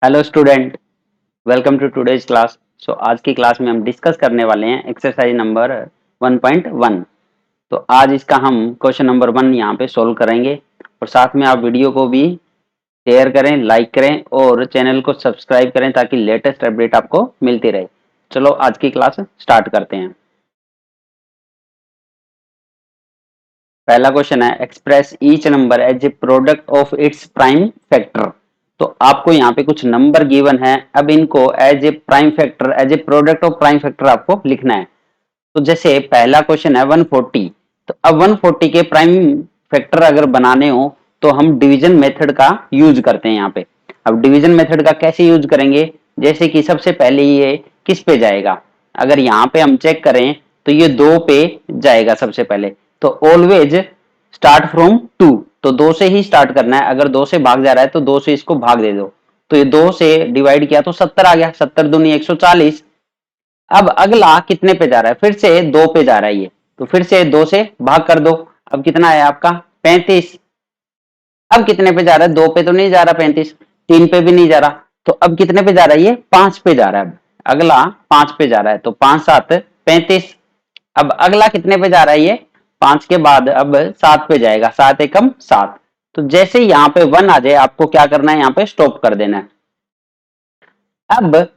Hello student, welcome to today's class. आज की class में हम डिस्कस करने वाले हैं एक्सरसाइज नंबर 1.1। तो आज इसका हम क्वेश्चन नंबर 1 यहाँ पे सोल्व करेंगे और साथ में आप वीडियो को भी शेयर करें, लाइक करें और चैनल को सब्सक्राइब करें ताकि लेटेस्ट अपडेट आपको मिलती रहे। चलो आज की क्लास स्टार्ट करते हैं। पहला क्वेश्चन है express each number as a product of its prime factor. तो आपको यहाँ पे कुछ नंबर गिवन है, अब इनको as a prime factor, as a product of prime factor आपको लिखना है। तो जैसे पहला क्वेश्चन है 140, तो अब 140 के प्राइम फैक्टर अगर बनाने हो तो हम डिवीजन मेथड का यूज करते हैं यहाँ पे। अब डिवीजन मेथड का कैसे यूज करेंगे, जैसे कि सबसे पहले ये किस पे जाएगा, अगर यहाँ पे हम चेक करें तो ये 2 पे जाएगा सबसे पहले। तो ऑलवेज स्टार्ट फ्रॉम 2, तो 2 से ही स्टार्ट करना है। अगर 2 से भाग जा रहा है तो 2 से इसको भाग दे दो, तो ये 2 से डिवाइड किया तो 70 आ गया, 70 दूनी 140। अब अगला कितने पे जा रहा है, फिर से 2 पे जा रहा है ये, तो फिर से 2 से भाग कर दो। अब कितना है आपका 35। अब कितने पे जा रहा है, 2 पे तो नहीं जा रहा 35, 3 पे भी नहीं जा रहा, तो अब कितने पे जा रहा है, ये 5 पे जा रहा है। अब अगला 5 पे जा रहा है, तो 5 7 35। अब अगला कितने पे जा रहा है, ये 5 के बाद अब 7 पे जाएगा, 7 एकम 7। तो जैसे ही यहाँ पे 1 आ जाए आपको क्या करना है, यहाँ पे स्टॉप कर देना है। अब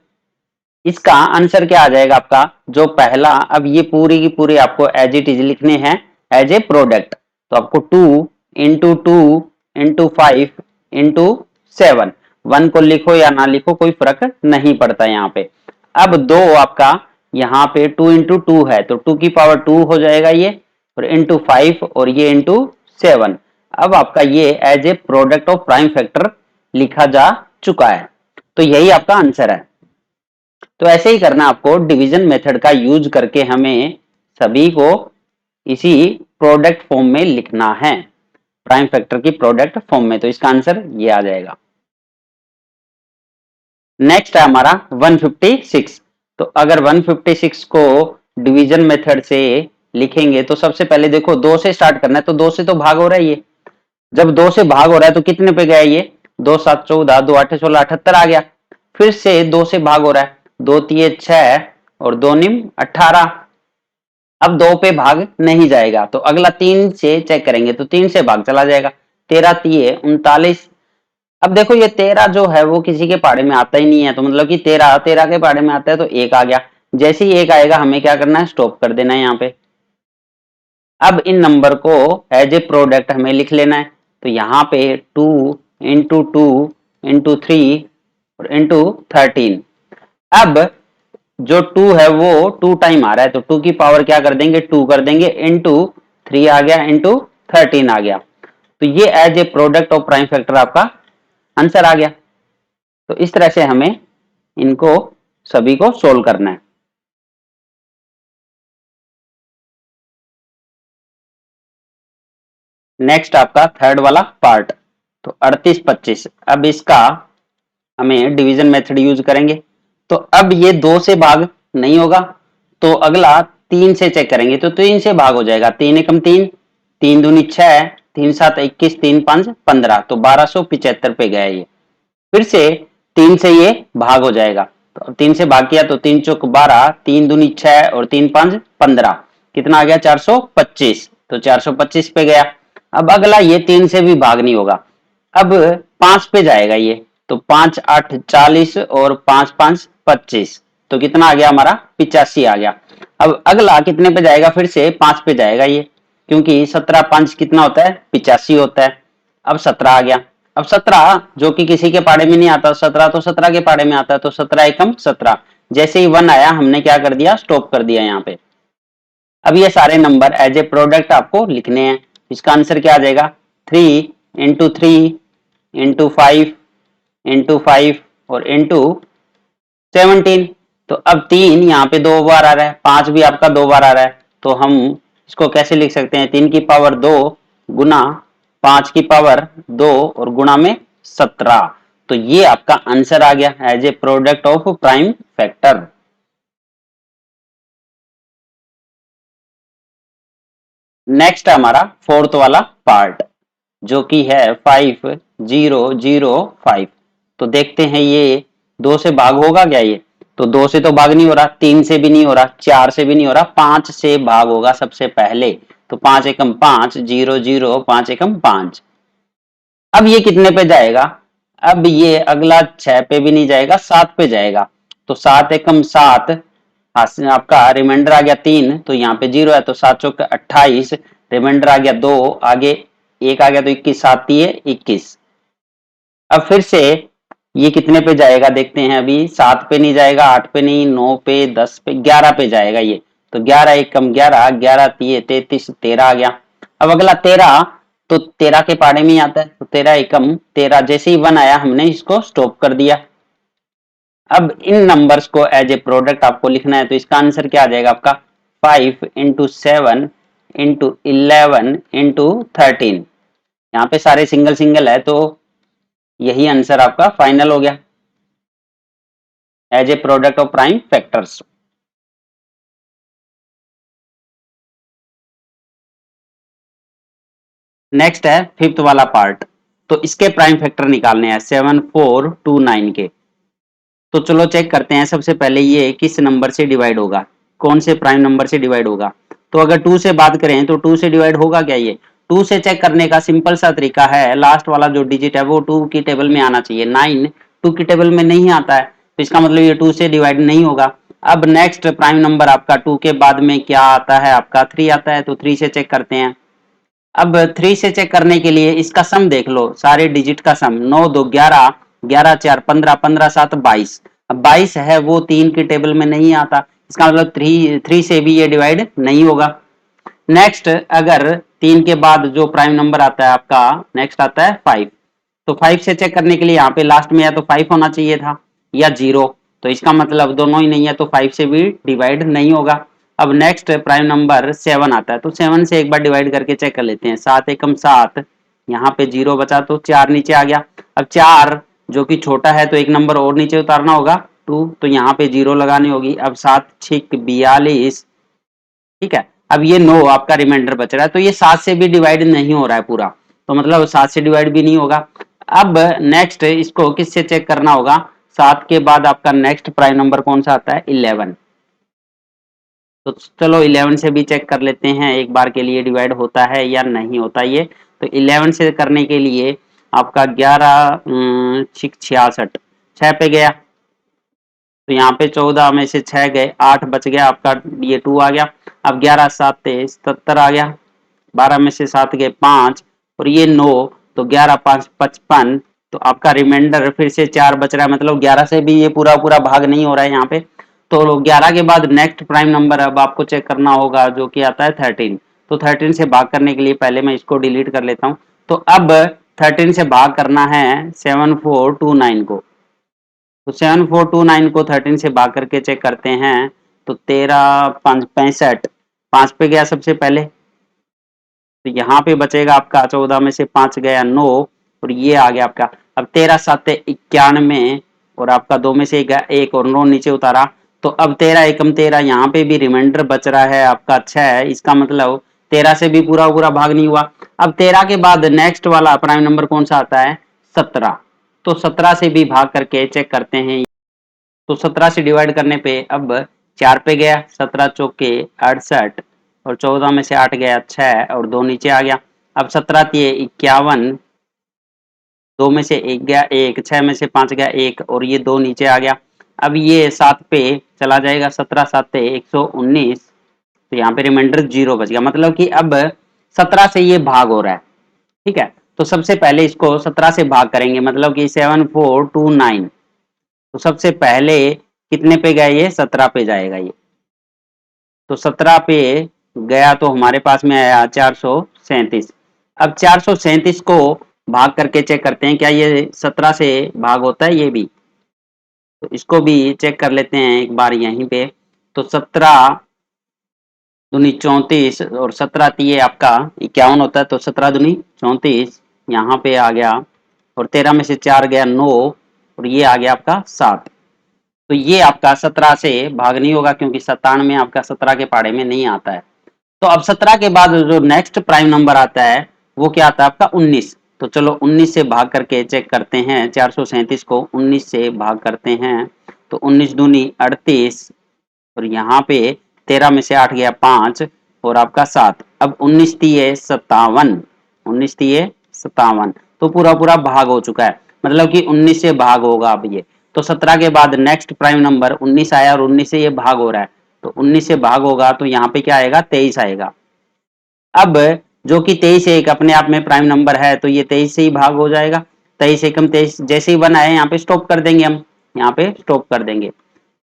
इसका आंसर क्या आ जाएगा आपका, जो पहला, अब ये पूरी की पूरी आपको एज इट इज लिखने हैं एज ए प्रोडक्ट। तो आपको 2 into 2 into 5 into 7, 1 को लिखो या ना लिखो कोई फर्क नहीं पड़ता यहाँ पे। अब दो आपका यहाँ पे 2 into 2 है, तो 2 की पावर 2 हो जाएगा ये, और इंटू 5 और ये इंटू 7। अब आपका ये as a product of prime factor लिखा जा चुका है। तो यही आपका आंसर है। तो ऐसे ही करना आपको, डिवीजन मेथड का यूज करके हमें सभी को इसी प्रोडक्ट फॉर्म में लिखना है, प्राइम फैक्टर की प्रोडक्ट फॉर्म में। तो इसका आंसर ये आ जाएगा। नेक्स्ट है हमारा 156। तो अगर 156 को डिवीजन मेथड से लिखेंगे तो सबसे पहले देखो 2 से स्टार्ट करना है, तो 2 से तो भाग हो रहा है ये। जब 2 से भाग हो रहा है तो कितने पे गया ये, 2 7 14, 2 8 16, 78 आ गया। फिर से 2 से भाग हो रहा है, 2 3 6 और 2 निम 18। अब 2 पे भाग नहीं जाएगा, तो अगला 3 से चेक करेंगे, तो 3 से भाग चला जाएगा, 13 3 39। अब देखो ये 13 जो है वो किसी के पहाड़े में आता ही नहीं है, तो मतलब कि 13 13 के पहाड़े में आता है, तो एक आ गया। जैसे ही एक आएगा हमें क्या करना है, स्टॉप कर देना है यहाँ पे। अब इन नंबर को एज ए प्रोडक्ट हमें लिख लेना है। तो यहाँ पे 2 into 2 into 3 और into 13। अब जो 2 है वो 2 टाइम आ रहा है, तो 2 की पावर क्या कर देंगे, 2 कर देंगे, इंटू 3 आ गया, इंटू 13 आ गया। तो ये as a product of prime factor आपका आंसर आ गया। तो इस तरह से हमें इनको सभी को सोल्व करना है। नेक्स्ट आपका थर्ड वाला पार्ट, तो 38 25। अब इसका हमें डिवीजन मेथड यूज करेंगे। तो अब ये 2 से भाग नहीं होगा, तो अगला 3 से चेक करेंगे, तो 3 से भाग हो जाएगा, 3 एकम 3, 3 दूनी 6, 3 7 21, 3 5 15, तो 1275 पे गया ये। फिर से 3 से ये भाग हो जाएगा, तो 3 से भाग किया तो 3 चौक 12, 3 दूनी 6 और 3 5 15, कितना आ गया 425, तो 425 पे गया। अब अगला ये 3 से भी भाग नहीं होगा, अब 5 पे जाएगा ये, तो 5 8 40 और 5 5 25, तो कितना आ गया हमारा 85 आ गया। अब अगला कितने पे जाएगा, फिर से 5 पे जाएगा ये, क्योंकि 17 5 कितना होता है 85 होता है। अब 17 आ गया। अब 17 जो कि किसी के पाड़े में नहीं आता, 17 तो 17 के पाड़े में आता है, तो 17 एकम 17। जैसे ही 1 आया हमने क्या कर दिया, स्टॉप कर दिया यहाँ पे। अब ये सारे नंबर एज ए प्रोडक्ट आपको लिखने हैं। इसका आंसर क्या आ जाएगा, 3 into 3 into 5 into 5 और into 17। तो अब 3 यहाँ पे 2 बार आ रहा है, 5 भी आपका 2 बार आ रहा है, तो हम इसको कैसे लिख सकते हैं, 3 की पावर 2 गुना 5 की पावर 2 और गुणा में 17। तो ये आपका आंसर आ गया as a product of prime factor. Next हमारा फोर्थ वाला पार्ट, जो कि है 5005। तो देखते हैं ये 2 से भाग होगा क्या ये? तो 2 से तो भाग नहीं हो रहा, 3 से भी नहीं हो रहा, 4 से भी नहीं हो रहा, 5 से भाग होगा सबसे पहले। तो 5 एकम 5, 0 0, 5 एकम 5। अब ये कितने पे जाएगा? अब ये अगला 6 पे भी नहीं जाएगा, 7 पे जाएगा। तो 7 एकम 7, आपका रिमाइंडर आ गया 3, तो यहाँ पे 0 है, तो 7 चौक 28, रिमाइंडर आ गया 2, आगे 1 आ गया, तो 21, 7 तिये 21। अब फिर से ये कितने पे जाएगा देखते हैं। अभी 7 पे नहीं जाएगा, 8 पे नहीं, 9 पे, 10 पे, 11 पे जाएगा ये। तो 11 एकम 11, 11 तिये 33, 13 आ गया। अब अगला 13, तो 13 के पाड़े में ही आता है, तो 13 एकम 13, जैसे ही 1 आया हमने इसको स्टॉप कर दिया। अब इन नंबर्स को एज ए प्रोडक्ट आपको लिखना है, तो इसका आंसर क्या आ जाएगा आपका? 5 इंटू 7 इंटू 11 इंटू 13। यहाँ पे सारे सिंगल सिंगल है, तो यही आंसर आपका फाइनल हो गया as a product of prime factors. Next है फिफ्थ वाला पार्ट। तो इसके प्राइम फैक्टर निकालने हैं 7429 के। तो चलो चेक करते हैं। सबसे पहले ये किस नंबर से डिवाइड होगा, कौन से प्राइम नंबर से डिवाइड होगा। तो अगर 2 से बात करें तो 2 से डिवाइड होगा क्या ये? 2 से चेक करने का सिंपल सा तरीका है, लास्ट वाला जो डिजिट है वो 2 की टेबल में आना चाहिए। 9 2 की टेबल में नहीं आता है, तो इसका मतलब ये 2 से डिवाइड नहीं होगा। अब नेक्स्ट प्राइम नंबर आपका 2 के बाद में क्या आता है आपका? 3 आता है, तो 3 से चेक करते हैं। अब 3 से चेक करने के लिए इसका सम देख लो, सारे डिजिट का सम। 9 2 11, 11 4 15, 15 7 22। अब 22 है वो 3 की टेबल में नहीं आता, इसका मतलब 3 से भी ये डिवाइड नहीं होगा। नेक्स्ट अगर 3 के बाद जो प्राइम नंबर आता है आपका, नेक्स्ट आता है 5। तो 5 से चेक करने के लिए यहाँ पे लास्ट में या तो 5 होना चाहिए था या 0, तो इसका मतलब दोनों ही नहीं है, तो 5 से भी डिवाइड नहीं होगा। अब नेक्स्ट प्राइम नंबर 7 आता है, तो 7 से एक बार डिवाइड करके चेक कर लेते हैं। 7 एकम 7, यहाँ पे 0 बचा, तो 4 नीचे आ गया। अब 4 जो कि छोटा है, तो एक नंबर और नीचे उतारना होगा 2, तो यहाँ पे 0 लगानी होगी। अब 7 6 42, ठीक है। अब ये 9 आपका रिमाइंडर बच रहा है, तो ये 7 से भी डिवाइड नहीं हो रहा है पूरा, तो मतलब 7 से डिवाइड भी नहीं होगा। अब नेक्स्ट इसको किससे चेक करना होगा? 7 के बाद आपका नेक्स्ट प्राइम नंबर कौन सा आता है? 11। तो चलो 11 से भी चेक कर लेते हैं एक बार के लिए डिवाइड होता है या नहीं होता ये। तो 11 से करने के लिए आपका 11 66, 6 पे गया, तो यहाँ पे 14 में से 6 गए, 8 बच गया आपका, ये 2 आ गया। अब 11 7 23 77 आ गया, 12 में से 7 गए 5, और ये 9, तो 11 5 55। तो आपका रिमाइंडर फिर से 4 बच रहा है, मतलब 11 से भी ये पूरा पूरा भाग नहीं हो रहा है यहाँ पे। तो 11 के बाद नेक्स्ट प्राइम नंबर अब आपको चेक करना होगा, जो कि आता है 13। तो 13 से भाग करने के लिए पहले मैं इसको डिलीट कर लेता हूँ। तो अब 13 से भाग करना है 7429 को। तो 7429 को 13 से भाग करके चेक करते हैं। तो 13 5 65, 5 पे गया सबसे पहले, तो यहाँ पे बचेगा आपका 14 में से 5 गया 9, और ये आ गया आपका। अब 13 7 91, और आपका 2 में से एक और 9 नीचे उतारा। तो अब 13 एकम 13, यहाँ पे भी रिमाइंडर बच रहा है आपका 6, इसका मतलब 13 से भी पूरा पूरा भाग नहीं हुआ। अब 13 के बाद नेक्स्ट वाला प्राइम नंबर कौन सा आता है? 17। तो 17 से भी भाग करके चेक करते हैं। तो 17 से डिवाइड करने पे अब 4 पे गया, 17 चौके 68, और 14 में से 8 गया 6, और 2 नीचे आ गया। अब 17 तिये 51, 2 में से 1 गया 1, 6 में से 5 गया 1, और ये 2 नीचे आ गया। अब ये 7 पे चला जाएगा, 17 7 119, तो यहाँ पे रिमाइंडर 0 बच गया, मतलब कि अब 17 से ये भाग हो रहा है, ठीक है। तो सबसे पहले इसको 17 से भाग करेंगे, मतलब कि 7429। तो सबसे पहले कितने पे गया? ये 17 पे जाएगा ये। तो 17 पे गया तो हमारे पास में आया 437। अब 437 को भाग करके चेक करते हैं क्या ये 17 से भाग होता है ये भी। तो इसको भी चेक कर लेते हैं एक बार यहीं पे। तो 17 दूनी 34, और 17 तिये आपका 51 होता है, तो 17 दूनी 34 यहाँ पे आ गया, और 13 में से 4 गया 9, और ये आ गया आपका 7। तो ये आपका 17 से भाग नहीं होगा, क्योंकि 97 में आपका 17 के पाड़े में नहीं आता है। तो अब 17 के बाद जो नेक्स्ट प्राइम नंबर आता है वो क्या आता है आपका? 19। तो चलो 19 से भाग करके चेक करते हैं। 437 को 19 से भाग करते हैं तो 19 दूनी 38 और यहाँ पे 13 में से 8 गया 5 और आपका 7। अब 19 तिये 57, 19 तिये 57 तो पूरा पूरा भाग हो चुका है, मतलब कि 19 से भाग होगा अब ये। तो 17 के बाद नेक्स्ट प्राइम नंबर 19 आया और 19 से ये भाग हो रहा है, तो 19 से भाग होगा तो यहाँ पे क्या आएगा 23 आएगा। अब जो कि 23 एक अपने आप में प्राइम नंबर है तो ये 23 से ही भाग हो जाएगा। 23 एकम 23, जैसे ही 1 आए यहाँ पे स्टॉप कर देंगे, हम यहाँ पे स्टॉप कर देंगे।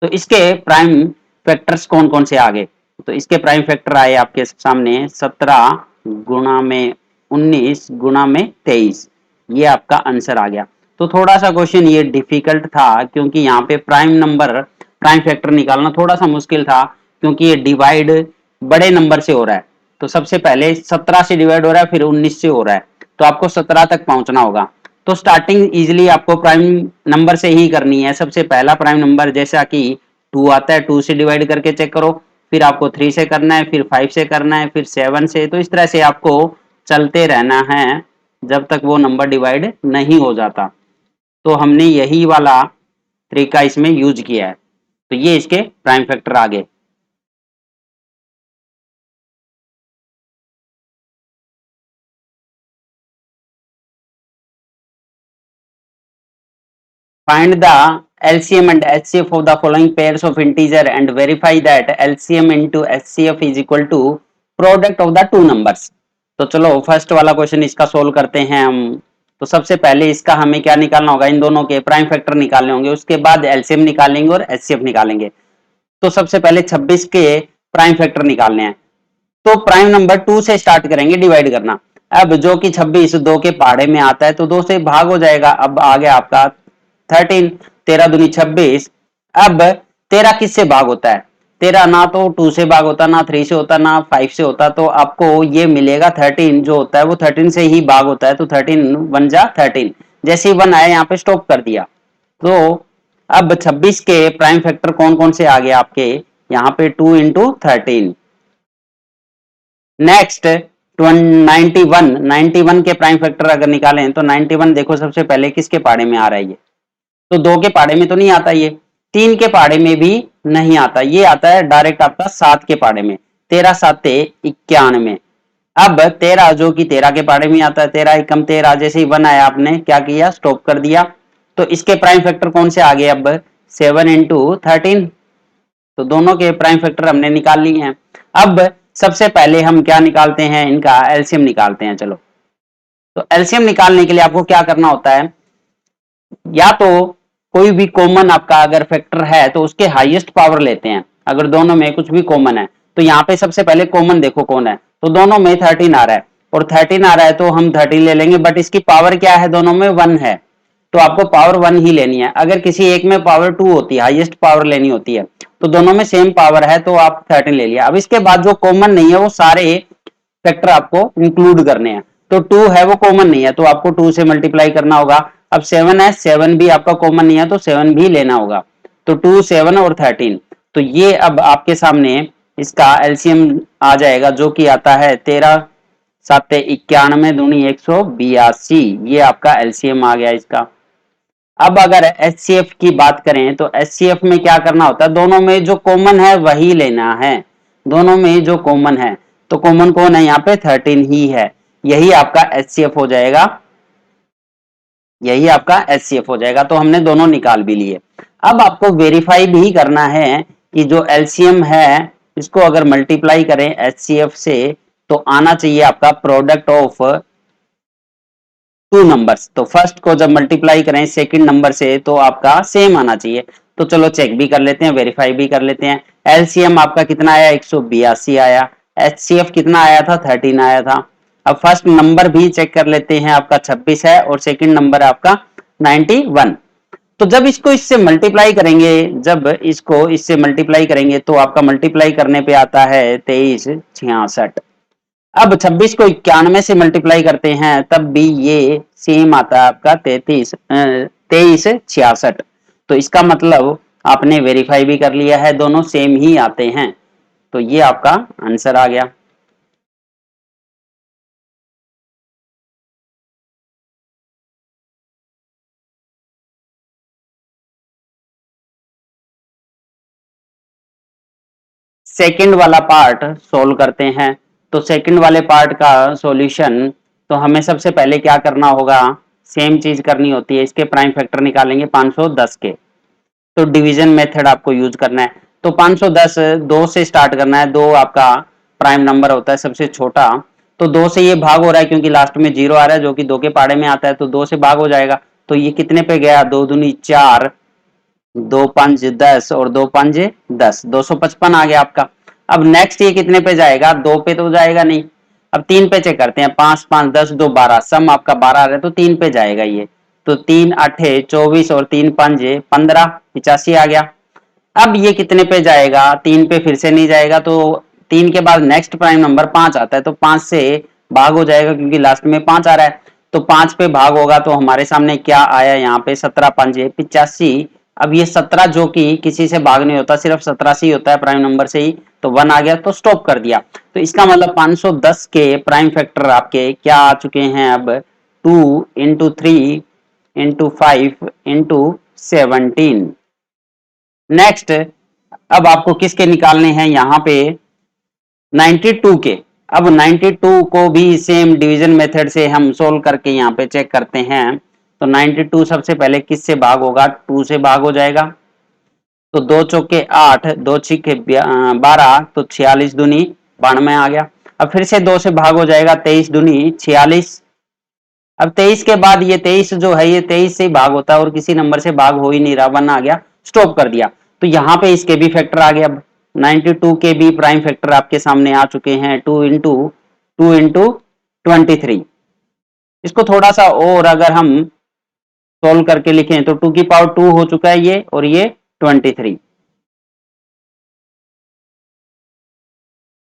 तो इसके प्राइम फैक्टर्स कौन कौन से आ गए, तो इसके प्राइम फैक्टर आए आपके सामने 17 गुणा में 19 गुणा में 23, ये आपका आंसर आ गया। तो थोड़ा सा क्वेश्चन ये डिफिकल्ट था क्योंकि यहाँ पे प्राइम नंबर प्राइम फैक्टर निकालना थोड़ा सा मुश्किल था, क्योंकि ये डिवाइड बड़े नंबर से हो रहा है। तो सबसे पहले 17 से डिवाइड हो रहा है, फिर 19 से हो रहा है, तो आपको 17 तक पहुंचना होगा। तो स्टार्टिंग इजिली आपको प्राइम नंबर से ही करनी है। सबसे पहला प्राइम नंबर जैसा कि 2 आता है, 2 से डिवाइड करके चेक करो, फिर आपको 3 से करना है, फिर 5 से करना है, फिर 7 से। तो इस तरह से आपको चलते रहना है जब तक वो नंबर डिवाइड नहीं हो जाता। तो हमने यही वाला तरीका इसमें यूज किया है। तो ये इसके प्राइम फैक्टर आ गए। Find the LCM and HCF of the following pairs of integer and verify that LCM into HCF is equal to product of the two numbers। तो चलो फर्स्ट वाला क्वेश्चन इसका सोल्व करते हैं हम। तो सबसे पहले इसका हमें क्या निकालना होगा, इन दोनों के प्राइम फैक्टर निकालने होंगे, उसके बाद एलसीएम निकालेंगे और एचसीएफ निकालेंगे। तो सबसे पहले 26 के प्राइम फैक्टर निकालने हैं, तो प्राइम नंबर 2 से स्टार्ट करेंगे डिवाइड करना। अब जो कि 26 2 के पहाड़े में आता है तो 2 से भाग हो जाएगा। अब आ गया आपका 13, 13 दूनी 26। अब 13 किससे भाग होता है, 13 ना तो 2 से भाग होता, ना 3 से होता, ना 5 से होता, तो आपको ये मिलेगा 13 जो होता है वो 13 से ही भाग होता है। तो 13 1 जा 13, जैसे ही 1 आया यहाँ पे स्टॉप कर दिया। तो अब 26 के प्राइम फैक्टर कौन कौन से आ गए आपके, यहाँ पे 2 इंटू 13। नेक्स्ट 91, 91 के प्राइम फैक्टर अगर निकालें तो 91 देखो सबसे पहले किसके पहाड़े में आ रहा है, ये तो 2 के पहाड़े में तो नहीं आता, ये 3 के पहाड़े में भी नहीं आता, ये आता है डायरेक्ट आपका 7 के पहाड़े में। 13 7 91। अब 13 जो कि 13 के पहाड़े में आता है, 13 एकम 13, जैसे ही 1 आया आपने क्या किया स्टॉप कर दिया। तो इसके प्राइम फैक्टर कौन से आ गए अब 7 इंटू 13। तो दोनों के प्राइम फैक्टर हमने निकाल लिए हैं। अब सबसे पहले हम क्या निकालते हैं, इनका एलसीएम निकालते हैं। चलो तो एलसीएम निकालने के लिए आपको क्या करना होता है, या तो कोई भी कॉमन आपका अगर फैक्टर है तो उसके हाईएस्ट पावर लेते हैं। अगर दोनों में कुछ भी कॉमन है तो यहाँ पे सबसे पहले कॉमन देखो कौन है, तो दोनों में 13 आ रहा है और 13 आ रहा है तो हम 13 ले लेंगे, बट इसकी पावर क्या है, दोनों में 1 है, तो आपको पावर 1 ही लेनी है। अगर किसी एक में पावर 2 होती है, हाईएस्ट पावर लेनी होती है, तो दोनों में सेम पावर है तो आप 13 ले लिया। अब इसके बाद जो कॉमन नहीं है वो सारे फैक्टर आपको इंक्लूड करने हैं। तो 2 है वो कॉमन नहीं है तो आपको 2 से मल्टीप्लाई करना होगा। अब 7 है, 7 भी आपका कॉमन नहीं है तो 7 भी लेना होगा। तो 2 7 और 13, तो ये अब आपके सामने इसका एलसीएम आ जाएगा जो कि आता है 13 7 91 दूनी 182, ये आपका एलसीएम आ गया इसका। अब अगर एचसीएफ की बात करें तो एचसीएफ में क्या करना होता है, दोनों में जो कॉमन है वही लेना है। दोनों में जो कॉमन है, तो कॉमन कौन है यहाँ पे 13 ही है, यही आपका एचसीएफ हो जाएगा, यही आपका एचसीएफ हो जाएगा। तो हमने दोनों निकाल भी लिए। अब आपको वेरीफाई भी करना है कि जो एलसीएम है इसको अगर मल्टीप्लाई करें एचसीएफ से तो आना चाहिए आपका प्रोडक्ट ऑफ टू नंबर्स। तो फर्स्ट को जब मल्टीप्लाई करें सेकंड नंबर से तो आपका सेम आना चाहिए। तो चलो चेक भी कर लेते हैं, वेरीफाई भी कर लेते हैं। एलसीएम आपका कितना आया 182 आया, एचसीएफ कितना आया था 13 आया था। अब फर्स्ट नंबर भी चेक कर लेते हैं, आपका 26 है और सेकंड नंबर है आपका 91। तो जब इसको इससे मल्टीप्लाई करेंगे, जब इसको इससे मल्टीप्लाई करेंगे तो आपका मल्टीप्लाई करने पे आता है 2366। अब 26 को 91 से मल्टीप्लाई करते हैं तब भी ये सेम आता है आपका 2366। तो इसका मतलब आपने वेरीफाई भी कर लिया है, दोनों सेम ही आते हैं। तो ये आपका आंसर आ गया। सेकंड वाला पार्ट सोल्व करते हैं। तो सेकंड वाले पार्ट का सॉल्यूशन, तो हमें सबसे पहले क्या करना होगा, सेम चीज करनी होती है, इसके प्राइम फैक्टर निकालेंगे 510 के। तो डिवीजन मेथड आपको यूज करना है। तो 510 2 से स्टार्ट करना है, 2 आपका प्राइम नंबर होता है सबसे छोटा। तो 2 से ये भाग हो रहा है क्योंकि लास्ट में 0 आ रहा है जो कि 2 के पाड़े में आता है, तो 2 से भाग हो जाएगा। तो ये कितने पे गया, 2 दूनी 4, 2 5 10 और 2 5 10, 255 आ गया आपका। अब नेक्स्ट ये कितने पे जाएगा, 2 पे तो जाएगा नहीं। अब 3 पे चेक करते हैं, 5 5 10 2 12, सम आपका 12 आ रहा है तो 3 पे जाएगा ये। तो 3 8 24 और 3 5 15, 85 आ गया। अब ये कितने पे जाएगा, 3 पे फिर से नहीं जाएगा, तो 3 के बाद नेक्स्ट प्राइम नंबर 5 आता है, तो 5 से भाग हो जाएगा क्योंकि लास्ट में 5 आ रहा है। तो 5 पे भाग होगा तो हमारे सामने क्या आया यहाँ पे, 17 5 85। अब ये 17 जो कि किसी से भाग नहीं होता, सिर्फ 17 से ही होता है प्राइम नंबर से ही, तो 1 आ गया तो स्टॉप कर दिया। तो इसका मतलब 510 के प्राइम फैक्टर आपके क्या आ चुके हैं अब, 2 इंटू 3 इंटू 5 इंटू 17। नेक्स्ट अब आपको किसके निकालने हैं यहाँ पे, 92 के। अब 92 को भी सेम डिवीजन मेथड से हम सोल्व करके यहाँ पे चेक करते हैं। तो 92 सबसे पहले किस से भाग होगा, 2 से भाग हो जाएगा। तो 2 चौके 8, 2 छिके 12, तो 46 दूनी 92 आ गया। अब फिर से 2 से भाग हो जाएगा, 23 दूनी 46। अब 23 के बाद ये 23 जो है ये 23 से ही भाग होता है और किसी नंबर से भाग हो ही नहीं रहा, 1 आ गया, स्टॉप कर दिया। तो यहाँ पे इसके भी फैक्टर आ गए। अब 92 के भी प्राइम फैक्टर आपके सामने आ चुके हैं, 2 इंटू इसको थोड़ा सा और अगर हम सोल्व करके लिखें तो 2 की पावर 2 हो चुका है ये, और ये 23।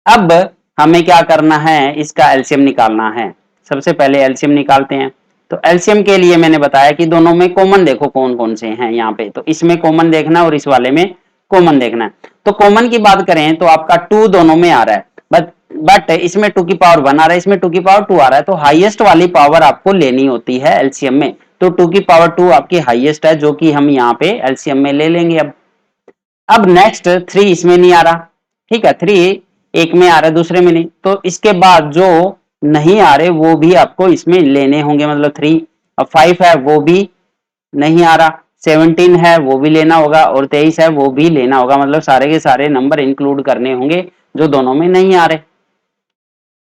अब हमें क्या करना है, इसका एलसीएम निकालना है। सबसे पहले एलसीएम निकालते हैं। तो एलसीएम के लिए मैंने बताया कि दोनों में कॉमन देखो कौन कौन से हैं यहाँ पे, तो इसमें कॉमन देखना है और इस वाले में कॉमन देखना है। तो कॉमन की बात करें तो आपका 2 दोनों में आ रहा है, बट इसमें 2 की पावर 1 आ रहा है, इसमें 2 की पावर 2 आ रहा है, तो हाईएस्ट वाली पावर आपको लेनी होती है एलसीएम में। तो 2 की पावर 2 आपकी हाईएस्ट है जो कि हम यहाँ पे एलसीएम में ले लेंगे। अब नेक्स्ट 3 इसमें नहीं आ रहा, ठीक है, 3 एक में आ रहा है दूसरे में नहीं, तो इसके बाद जो नहीं आ रहे वो भी आपको इसमें लेने होंगे, मतलब 3। अब 5 है वो भी नहीं आ रहा, 17 है वो भी लेना होगा, और 23 है वो भी लेना होगा, मतलब सारे के सारे नंबर इंक्लूड करने होंगे जो दोनों में नहीं आ रहे।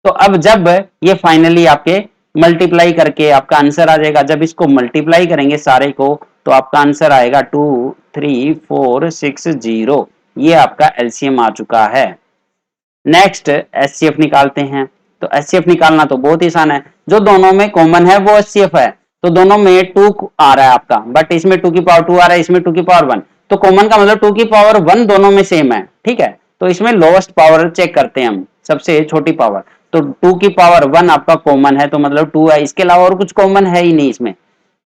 तो अब जब ये फाइनली आपके मल्टीप्लाई करके आपका आंसर आ जाएगा, जब इसको मल्टीप्लाई करेंगे सारे को तो आपका आंसर आएगा 23460, ये आपका एलसीएम आ चुका है। नेक्स्ट एचसीएफ निकालते हैं। तो एचसीएफ निकालना तो बहुत ही आसान है, जो दोनों में कॉमन है वो एचसीएफ है। तो दोनों में 2 आ रहा है आपका, बट इसमें 2 की पावर 2 आ रहा है, इसमें 2 की पावर 1, तो कॉमन का मतलब 2 की पावर 1 दोनों में सेम है, ठीक है। तो इसमें लोवेस्ट पावर चेक करते हैं हम, सबसे छोटी पावर। तो 2 की पावर 1 आपका कॉमन है, तो मतलब 2 है, इसके अलावा और कुछ कॉमन है ही नहीं इसमें,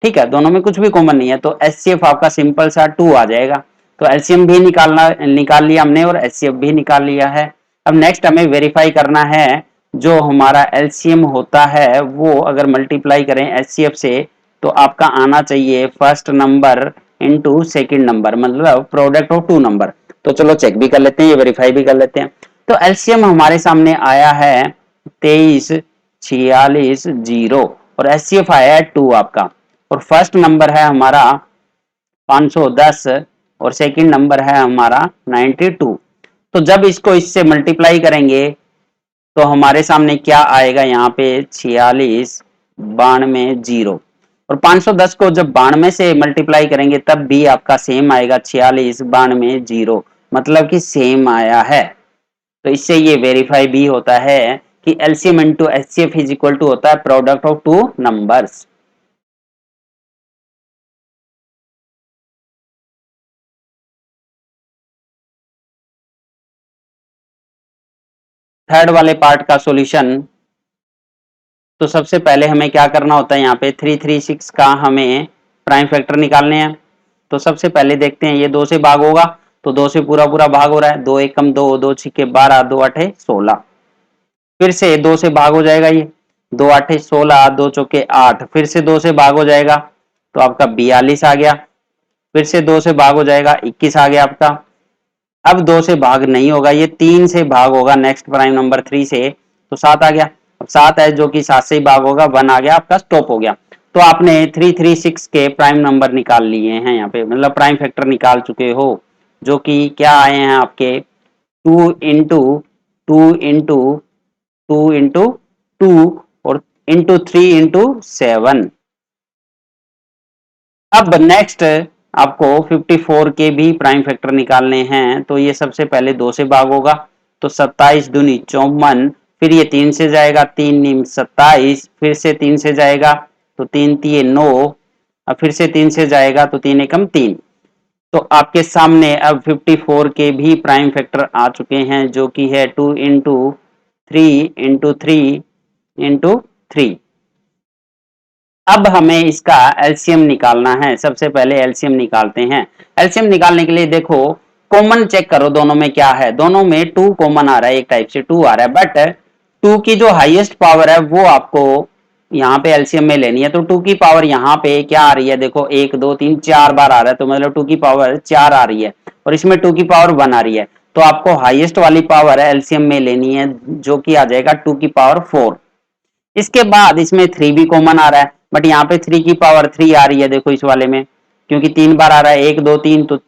ठीक है, दोनों में कुछ भी कॉमन नहीं है, तो एचसीएफ आपका सिंपल सा 2 आ जाएगा। तो एलसीएम भी निकाल लिया हमने और एचसीएफ भी निकाल लिया है। अब नेक्स्ट हमें वेरीफाई करना है, जो हमारा एलसीएम होता है वो अगर मल्टीप्लाई करें एचसीएफ से तो आपका आना चाहिए first number into second number, मतलब प्रोडक्ट ऑफ 2 नंबर। तो चलो चेक भी कर लेते हैं, ये वेरीफाई भी कर लेते हैं। तो एलसीएम हमारे सामने आया है 23 46 0, और एचसीएफ आया है 2 आपका, और फर्स्ट नंबर है हमारा 510 और सेकंड नंबर है हमारा 92। तो जब इसको इससे मल्टीप्लाई करेंगे तो हमारे सामने क्या आएगा, यहाँ पे 46 92 0, और 510 को जब 92 से मल्टीप्लाई करेंगे तब भी आपका सेम आएगा, 46 92 0, मतलब कि सेम आया है। तो इससे ये वेरीफाई भी होता है कि LCM into HCF is equal to होता है प्रोडक्ट ऑफ 2 नंबर्स। थर्ड वाले पार्ट का सॉल्यूशन, तो सबसे पहले हमें क्या करना होता है, यहाँ पे 336 का हमें प्राइम फैक्टर निकालने हैं। तो सबसे पहले देखते हैं, ये 2 से भाग होगा, तो 2 से पूरा पूरा भाग हो रहा है, 2 एकम 2, 2 छिके 12, 2 आठे 16। फिर से 2 से भाग हो जाएगा, ये 2 आठे 16, 2 चौके 8, फिर से 2 से भाग हो जाएगा तो आपका 42 आ गया। फिर से 2 से भाग हो जाएगा, 21 आ गया आपका। अब 2 से भाग नहीं होगा, ये 3 से भाग होगा नेक्स्ट प्राइम नंबर 3 से, तो 7 आ गया। अब 7 है जो कि 7 से ही भाग होगा, 1 आ गया, आपका स्टॉप हो गया। तो आपने 336 के प्राइम नंबर निकाल लिए हैं यहाँ पे, मतलब प्राइम फैक्टर निकाल चुके हो, जो कि क्या आए हैं आपके 2 इंटू 2 इंटू 2 इंटू 2 और इंटू 3 इंटू 7। अब नेक्स्ट आपको 54 के भी प्राइम फैक्टर निकालने हैं, तो ये सबसे पहले 2 से भाग होगा, तो 27 दूनी 54, फिर ये 3 से जाएगा, 3 नीम 27, फिर से 3 से जाएगा तो 3 तिये 9, अब फिर से 3 से जाएगा तो 3 एकम 3। तो आपके सामने अब 54 के भी प्राइम फैक्टर आ चुके हैं, जो कि है 2 इंटू 3 इंटू 3 इंटू 3। अब हमें इसका एलसीएम निकालना है। सबसे पहले एलसीएम निकालते हैं। एलसीएम निकालने के लिए देखो, कॉमन चेक करो दोनों में क्या है। दोनों में 2 कॉमन आ रहा है, एक टाइप से 2 आ रहा है, बट 2 की जो हाईएस्ट पावर है वो आपको यहाँ पे एलसीएम में लेनी है। तो 2 की पावर यहाँ पे क्या आ रही है, देखो 1 2 3 4 बार आ रहा है, तो मतलब 2 की पावर 4 आ रही है, और इसमें 2 की पावर 1 आ रही है। तो आपको हाईएस्ट वाली पावर एलसीएम में लेनी है, जो कि आ जाएगा 2 की पावर 4। इसके बाद इसमें 3 भी कॉमन आ रहा है, बट यहाँ पे 3 की पावर 3 आ रही है, देखो इस वाले में, क्योंकि 3 बार आ रहा है, 1 2 3, तो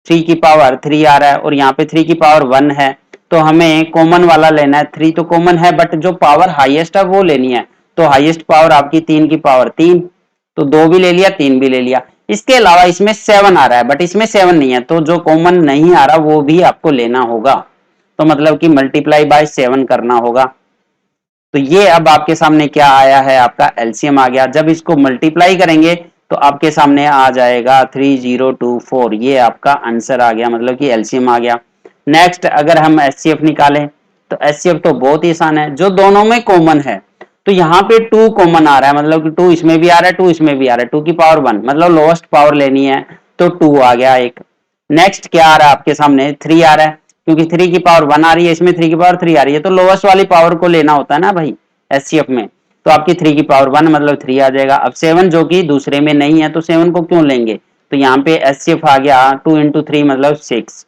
3 की पावर 3 आ रहा है, और यहाँ पे 3 की पावर 1 है। तो हमें कॉमन वाला लेना है। 3 तो कॉमन है, बट जो पावर हाईएस्ट है वो लेनी है। तो हाईएस्ट पावर आपकी 3 की पावर 3, तो 2 भी ले लिया, 3 भी ले लिया। इसके अलावा इसमें 7 आ रहा है, बट इसमें 7 नहीं है, तो जो कॉमन नहीं आ रहा वो भी आपको लेना होगा। तो मतलब कि मल्टीप्लाई बाय 7 करना होगा। तो ये अब आपके सामने क्या आया है, आपका एलसीएम आ गया। जब इसको मल्टीप्लाई करेंगे तो आपके सामने आ जाएगा 3024, ये आपका आंसर आ गया, मतलब कि एलसीएम आ गया। नेक्स्ट अगर हम एचसीएफ निकालें, तो एचसीएफ तो बहुत ही आसान है, जो दोनों में कॉमन है। तो यहाँ पे 2 कॉमन आ रहा है, मतलब कि 2 इसमें भी आ रहा है, 2 इसमें भी आ रहा है, 2 की पावर 1, मतलब लोएस्ट पावर लेनी है, तो 2 आ गया एक। नेक्स्ट क्या आ रहा है आपके सामने, 3 आ रहा है, क्योंकि 3 की पावर 1 आ रही है, इसमें 3 की पावर 3 आ रही है, तो लोवेस्ट वाली पावर को लेना होता है ना भाई एचसीएफ में। तो आपकी 3 की पावर 1 मतलब 3 आ जाएगा। अब 7 जो कि दूसरे में नहीं है, तो 7 को क्यों लेंगे, तो यहाँ पे एचसीएफ आ गया 2 इंटू 3 मतलब 6।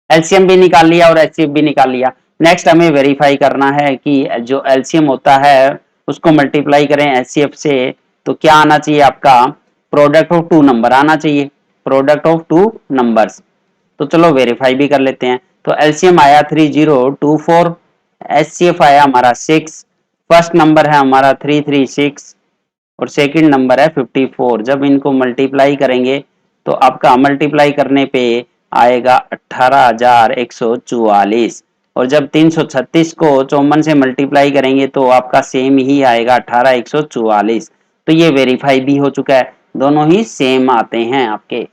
एलसीएम भी निकाल लिया और एचसीएफ भी निकाल लिया। नेक्स्ट हमें वेरीफाई करना है कि जो एलसीएम होता है उसको मल्टीप्लाई करें एचसीएफ से, तो क्या आना चाहिए आपका, प्रोडक्ट ऑफ 2 नंबर आना चाहिए, प्रोडक्ट ऑफ 2 नंबर्स। तो चलो वेरीफाई भी कर लेते हैं। तो एलसीएम आया 3024, एचसीएफ आया हमारा 6, फर्स्ट नंबर है हमारा 336 और सेकंड नंबर है 54। जब इनको मल्टीप्लाई करेंगे तो आपका मल्टीप्लाई करने पे आएगा 18,144, और जब 336 को 54 से मल्टीप्लाई करेंगे तो आपका सेम ही आएगा 18,144। तो ये वेरीफाई भी हो चुका है, दोनों ही सेम आते हैं आपके।